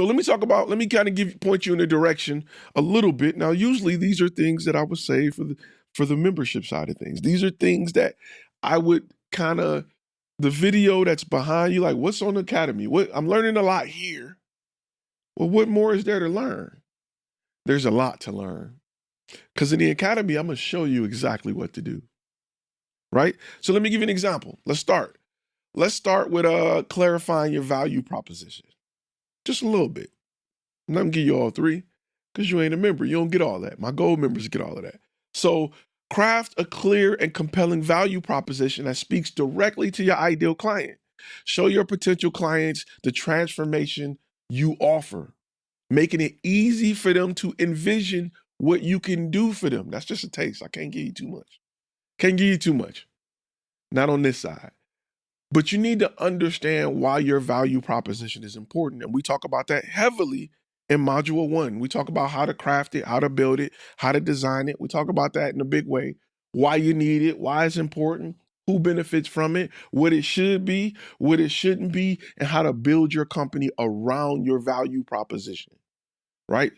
So let me kind of point you in a direction a little bit. Now, usually these are things that I would say for the membership side of things. These are things that I would kind of the video that's behind you, like what's on the academy? What I'm learning a lot here. Well, what more is there to learn? There's a lot to learn. Because in the academy, I'm gonna show you exactly what to do. Right? So let me give you an example. Let's start. Let's start with clarifying your value proposition. Just a little bit. I'm not gonna give you all three because you ain't a member. You don't get all that. My gold members get all of that. So craft a clear and compelling value proposition that speaks directly to your ideal client. Show your potential clients the transformation you offer, making it easy for them to envision what you can do for them. That's just a taste. I can't give you too much. Can't give you too much. Not on this side. But you need to understand why your value proposition is important. And we talk about that heavily in Module 1. We talk about how to craft it, how to build it, how to design it. We talk about that in a big way. Why you need it, why it's important, who benefits from it, what it should be, what it shouldn't be, and how to build your company around your value proposition, right?